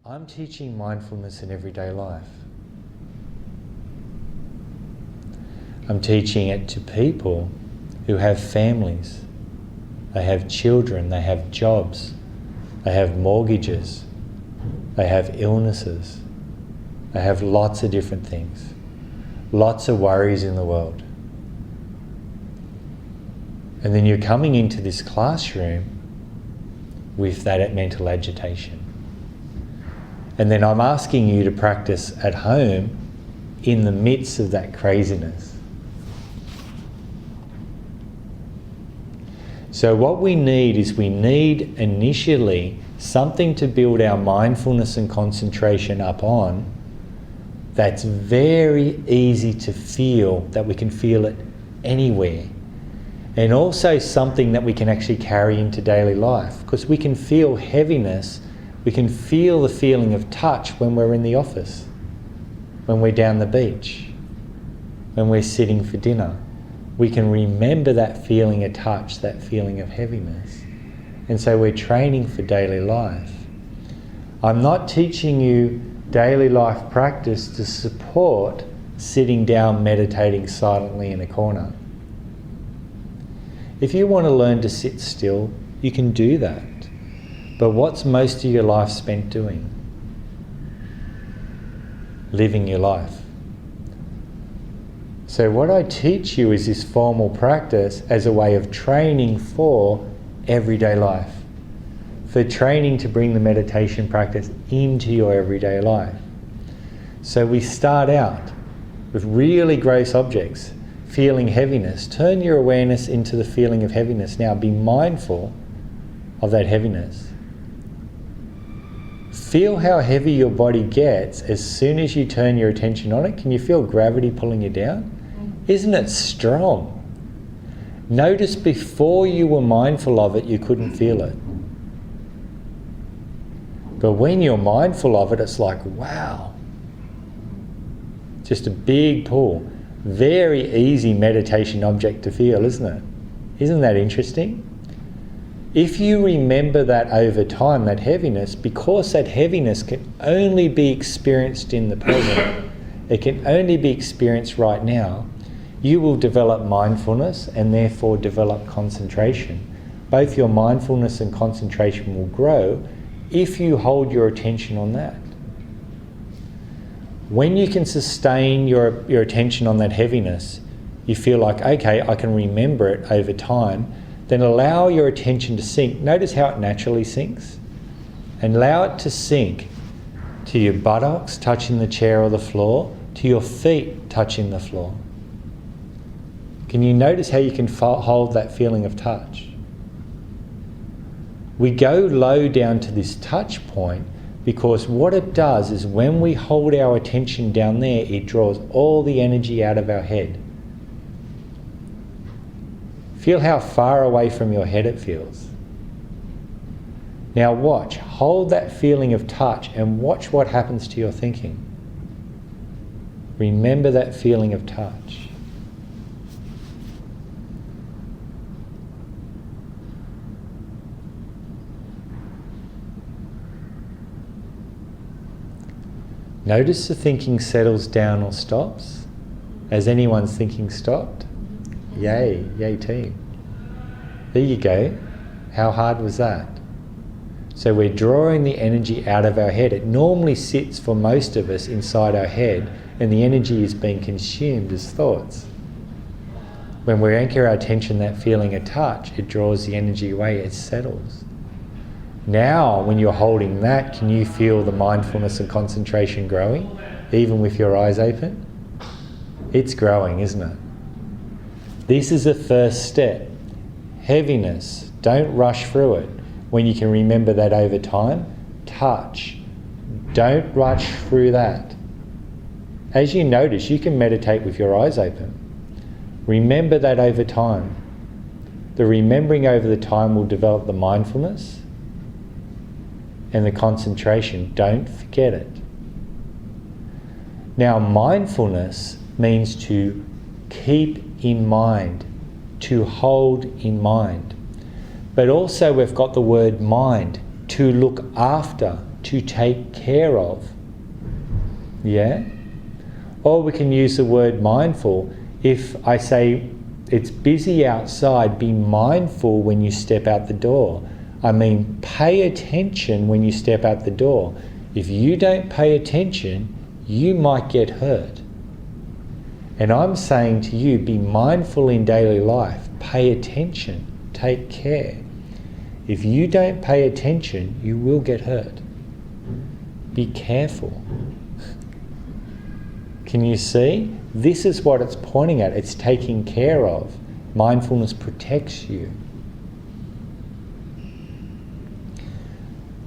I'm teaching mindfulness in everyday life. I'm teaching it to people who have families, they have children, they have jobs, they have mortgages, they have illnesses, they have lots of different things, lots of worries in the world. And then you're coming into this classroom with that mental agitation. And then I'm asking you to practice at home in the midst of that craziness. So what we need is initially something to build our mindfulness and concentration up on that's very easy to feel, that we can feel it anywhere. And also something that we can actually carry into daily life, because we can feel heaviness, we can feel the feeling of touch when we're in the office, when we're down the beach, when we're sitting for dinner. We can remember that feeling of touch, that feeling of heaviness. And so we're training for daily life. I'm not teaching you daily life practice to support sitting down meditating silently in a corner. If you want to learn to sit still, you can do that. But what's most of your life spent doing? Living your life. So what I teach you is this formal practice as a way of training for everyday life. For training to bring the meditation practice into your everyday life. So we start out with really gross objects, feeling heaviness. Turn your awareness into the feeling of heaviness. Now be mindful of that heaviness. Feel how heavy your body gets as soon as you turn your attention on it. Can you feel gravity pulling you down? Isn't it strong? Notice before you were mindful of it, you couldn't feel it. But when you're mindful of it, it's like, wow. Just a big pull. Very easy meditation object to feel, isn't it? Isn't that interesting? If you remember that over time, that heaviness, because that heaviness can only be experienced in the present, it can only be experienced right now, you will develop mindfulness and therefore develop concentration. Both your mindfulness and concentration will grow if you hold your attention on that. When you can sustain your attention on that heaviness, you feel like, okay, I can remember it over time, then allow your attention to sink. Notice how it naturally sinks. And allow it to sink to your buttocks touching the chair or the floor, to your feet touching the floor. Can you notice how you can hold that feeling of touch? We go low down to this touch point because what it does is when we hold our attention down there, it draws all the energy out of our head. Feel how far away from your head it feels. Now watch, hold that feeling of touch and watch what happens to your thinking. Remember that feeling of touch. Notice the thinking settles down or stops. Has anyone's thinking stopped? Yay, yay team. There you go. How hard was that? So we're drawing the energy out of our head. It normally sits for most of us inside our head and the energy is being consumed as thoughts. When we anchor our attention, that feeling of touch, it draws the energy away, it settles. Now, when you're holding that, can you feel the mindfulness and concentration growing, even with your eyes open? It's growing, isn't it? This is the first step. Heaviness, don't rush through it. When you can remember that over time, touch. Don't rush through that. As you notice, you can meditate with your eyes open. Remember that over time. The remembering over the time will develop the mindfulness and the concentration. Don't forget it. Now, mindfulness means to keep in mind, to hold in mind. But also we've got the word mind, to look after to take care of. Yeah? Or we can use the word mindful. If I say it's busy outside, be mindful when you step out the door. I mean, pay attention when you step out the door. If you don't pay attention, you might get hurt. And I'm saying to you, be mindful in daily life. Pay attention. Take care. If you don't pay attention, you will get hurt. Be careful. Can you see? This is what it's pointing at. It's taking care of. Mindfulness protects you.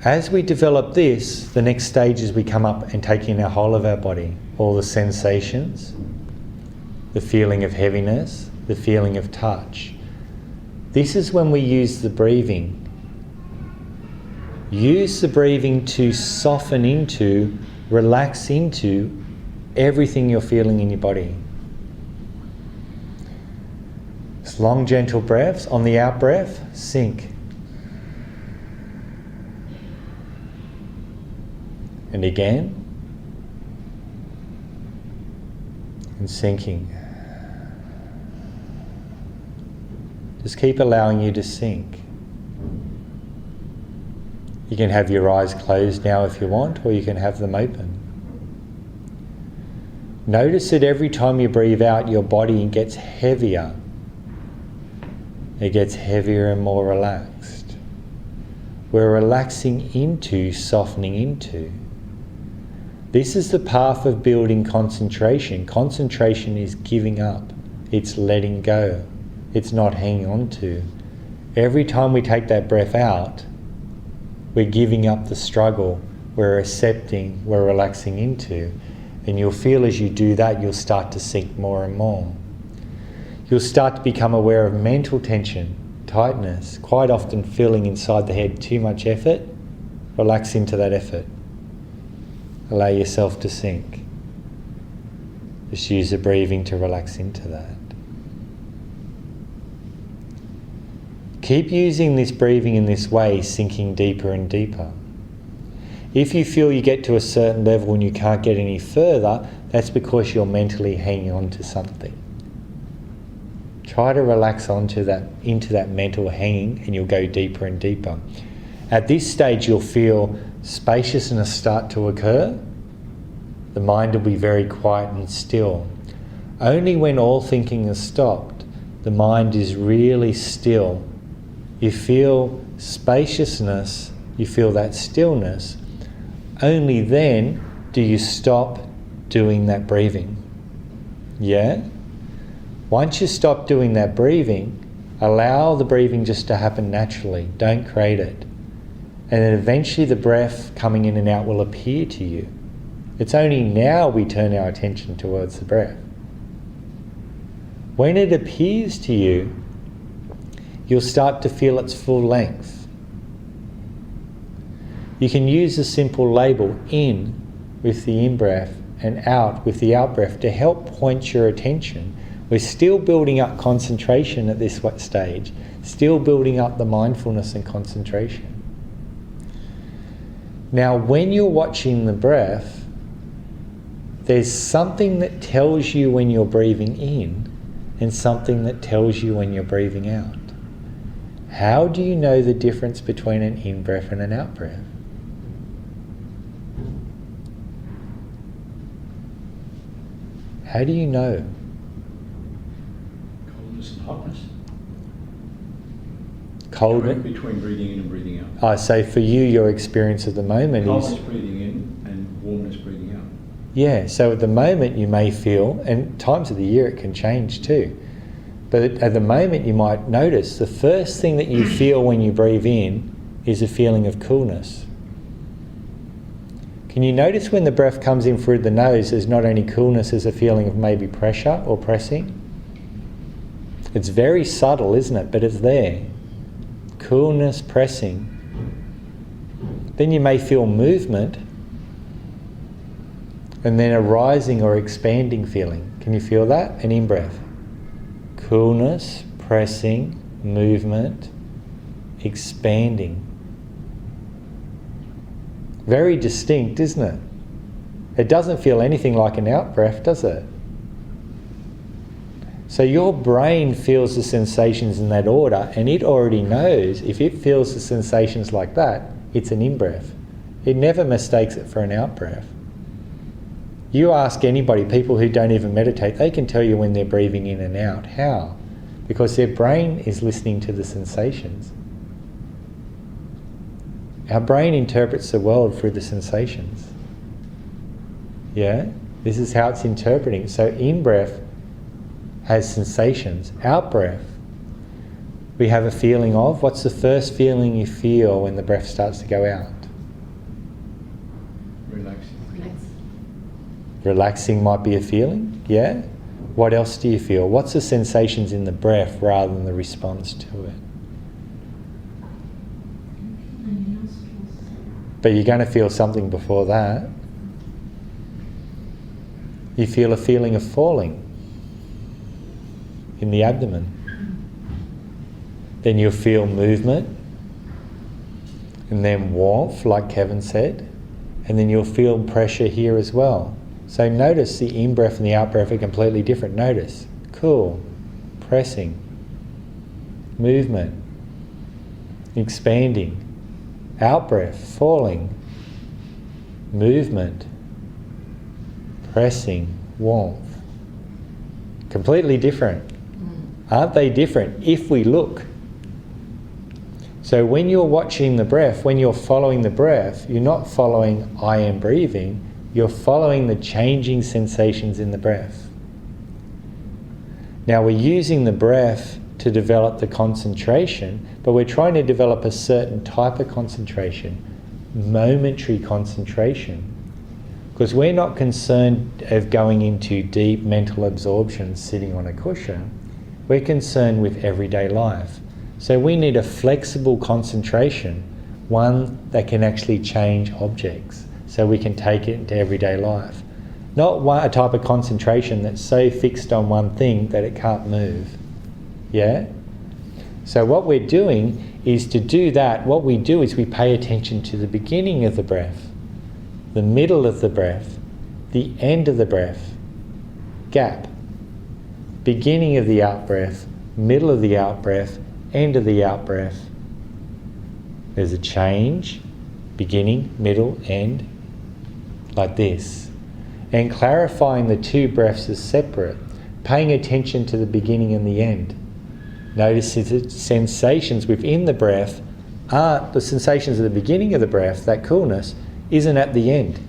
As we develop this, the next stage is we come up and take in our whole of our body. All the sensations, the feeling of heaviness, the feeling of touch. This is when we use the breathing. Use the breathing to soften into, relax into everything you're feeling in your body. It's long, gentle breaths. On the out breath, sink. And again. And sinking. Just keep allowing you to sink. You can have your eyes closed now if you want, or you can have them open. Notice that every time you breathe out, your body gets heavier. It gets heavier and more relaxed. We're relaxing into, softening into. This is the path of building concentration. Concentration is giving up. It's letting go. It's not hanging on to. Every time we take that breath out, we're giving up the struggle. We're accepting, we're relaxing into. And you'll feel as you do that, you'll start to sink more and more. You'll start to become aware of mental tension, tightness, quite often feeling inside the head too much effort. Relax into that effort. Allow yourself to sink. Just use the breathing to relax into that. Keep using this breathing in this way, sinking deeper and deeper. If you feel you get to a certain level and you can't get any further, that's because you're mentally hanging on to something. Try to relax into that mental hanging, and you'll go deeper and deeper. At this stage, you'll feel spaciousness start to occur. The mind will be very quiet and still. Only when all thinking is stopped, the mind is really still. You feel spaciousness, you feel that stillness. Only then do you stop doing that breathing. Yeah? Once you stop doing that breathing, allow the breathing just to happen naturally. Don't create it. And then eventually the breath coming in and out will appear to you. It's only now we turn our attention towards the breath. When it appears to you, you'll start to feel its full length. You can use a simple label, in with the in-breath and out with the out-breath, to help point your attention. We're still building up concentration at this stage, still building up the mindfulness and concentration. Now, when you're watching the breath, there's something that tells you when you're breathing in and something that tells you when you're breathing out. How do you know the difference between an in-breath and an out-breath? How do you know? Coldness and hotness. Coldness? Between breathing in and breathing out. I say for you, your experience at the moment Coldness is... breathing in and warmness breathing out. Yeah, so at the moment you may feel, and times of the year it can change too, but at the moment you might notice the first thing that you feel when you breathe in is a feeling of coolness. Can you notice when the breath comes in through the nose, there's not only coolness, there's a feeling of maybe pressure or pressing? It's very subtle, isn't it? But it's there. Coolness, pressing. Then you may feel movement, and then a rising or expanding feeling. Can you feel that? An in-breath. Coolness, pressing, movement, expanding. Very distinct, isn't it? It doesn't feel anything like an out-breath, does it? So your brain feels the sensations in that order, and it already knows if it feels the sensations like that, it's an in-breath. It never mistakes it for an out-breath. You ask anybody, people who don't even meditate, they can tell you when they're breathing in and out. How? Because their brain is listening to the sensations. Our brain interprets the world through the sensations. Yeah? This is how it's interpreting. So in-breath has sensations. Out-breath, we have a feeling of. What's the first feeling you feel when the breath starts to go out? Relaxing might be a feeling, yeah? What else do you feel? What's the sensations in the breath rather than the response to it? But you're going to feel something before that. You feel a feeling of falling in the abdomen. Then you'll feel movement, and then warmth, like Kevin said, and then you'll feel pressure here as well. So notice the in-breath and the out-breath are completely different. Notice, cool, pressing, movement, expanding, out-breath, falling, movement, pressing, warmth. Completely different. Aren't they different if we look? So when you're watching the breath, when you're following the breath, you're not following I am breathing, you're following the changing sensations in the breath. Now we're using the breath to develop the concentration, but we're trying to develop a certain type of concentration, momentary concentration. Because we're not concerned of going into deep mental absorption sitting on a cushion, we're concerned with everyday life. So we need a flexible concentration, one that can actually change objects. So we can take it into everyday life. Not a type of concentration that's so fixed on one thing that it can't move. Yeah? So what we're doing is to do that, what we do is we pay attention to the beginning of the breath, the middle of the breath, the end of the breath, gap, beginning of the out-breath, middle of the out-breath, end of the out-breath. There's a change, beginning, middle, end, like this. And clarifying the two breaths as separate, paying attention to the beginning and the end. Notice the sensations within the breath aren't the sensations at the beginning of the breath, that coolness, isn't at the end.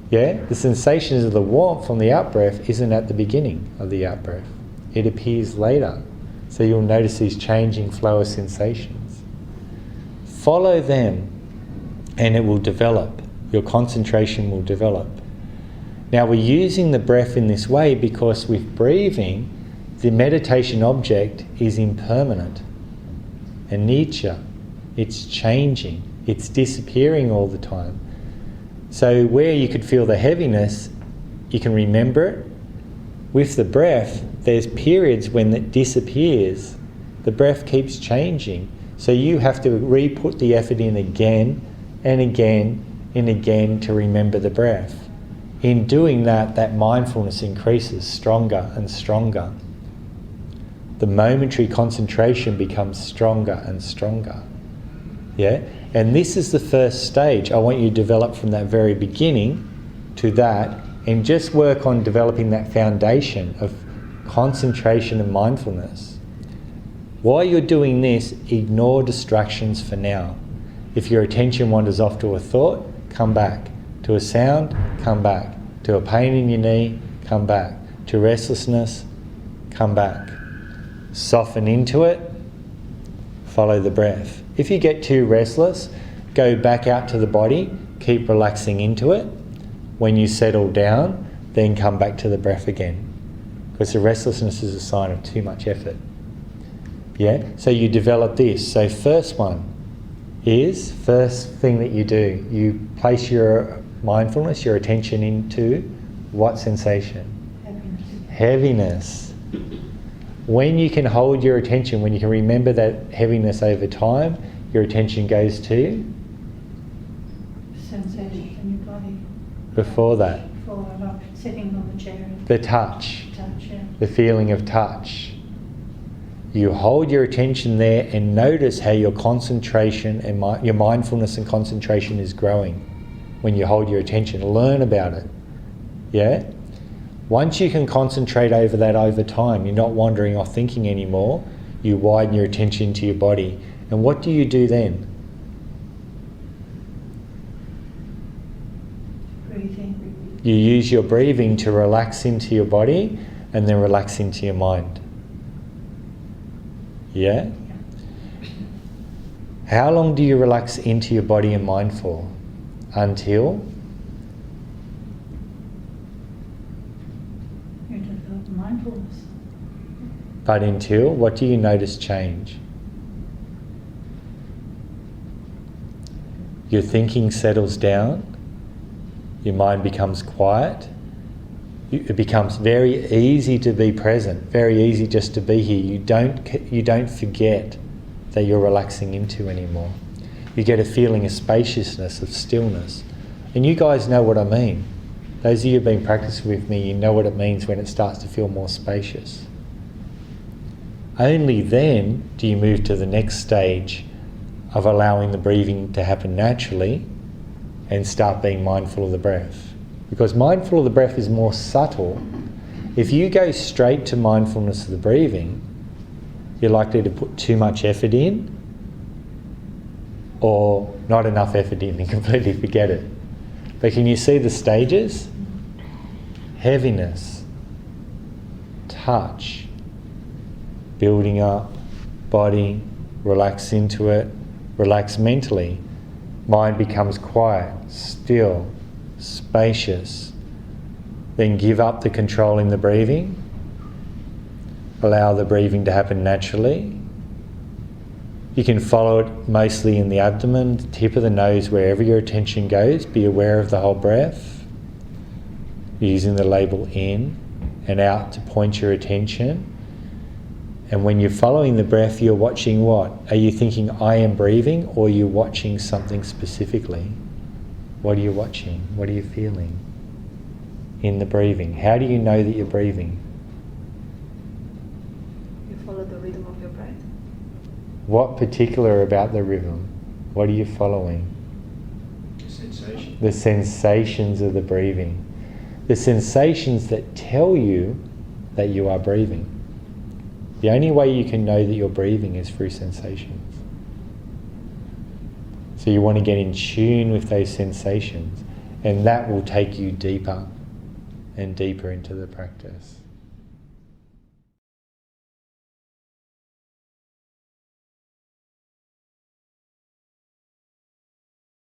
Yeah? The sensations of the warmth from the out-breath isn't at the beginning of the out-breath. It appears later. So you'll notice these changing flow of sensations. Follow them and it will develop. Your concentration will develop. Now we're using the breath in this way because with breathing, the meditation object is impermanent. Anicca. It's changing. It's disappearing all the time. So where you could feel the heaviness, you can remember it. With the breath, there's periods when it disappears. The breath keeps changing. So you have to re-put the effort in again and again and again to remember the breath. In doing that, that mindfulness increases stronger and stronger. The momentary concentration becomes stronger and stronger. Yeah? And this is the first stage. I want you to develop from that very beginning to that and just work on developing that foundation of concentration and mindfulness. While you're doing this, ignore distractions for now. If your attention wanders off to a thought, come back. To a sound, come back. To a pain in your knee, come back. To restlessness, come back. Soften into it, follow the breath. If you get too restless, go back out to the body, keep relaxing into it. When you settle down, then come back to the breath again. Because the restlessness is a sign of too much effort. Yeah? So you develop this. So first thing that you do, you place your mindfulness, your attention into what sensation? Heaviness. When you can hold your attention, when you can remember that heaviness over time, your attention goes to sensations in your body. Before that, Before, like sitting on the chair. the touch, Yeah. the feeling of touch. You hold your attention there and notice how your concentration and your mindfulness and concentration is growing when you hold your attention. Learn about it. Yeah? Once you can concentrate over that over time, you're not wandering off thinking anymore, you widen your attention to your body. And what do you do then? Breathing. You use your breathing to relax into your body and then relax into your mind. Yeah? How long do you relax into your body and mind for? Until? You develop mindfulness. But until? What do you notice change? Your thinking settles down. Your mind becomes quiet. It becomes very easy to be present, very easy just to be here. You don't forget that you're relaxing into anymore. You get a feeling of spaciousness, of stillness. And you guys know what I mean. Those of you who've been practicing with me, you know what it means when it starts to feel more spacious. Only then do you move to the next stage of allowing the breathing to happen naturally and start being mindful of the breath. Because mindful of the breath is more subtle. If you go straight to mindfulness of the breathing, you're likely to put too much effort in or not enough effort in and completely forget it. But can you see the stages? Heaviness, touch, building up, body, relax into it, relax mentally. Mind becomes quiet, still, spacious. Then give up the control in the breathing. Allow the breathing to happen naturally. You can follow it mostly in the abdomen, the tip of the nose, wherever your attention goes. Be aware of the whole breath. Using the label in and out to point your attention. And when you're following the breath, you're watching what? Are you thinking, I am breathing, or are you watching something specifically? What are you watching? What are you feeling in the breathing? How do you know that you're breathing? You follow the rhythm of your breath. What particular about the rhythm? What are you following? The sensation. The sensations of the breathing. The sensations that tell you that you are breathing. The only way you can know that you're breathing is through sensations. So you want to get in tune with those sensations, and that will take you deeper and deeper into the practice.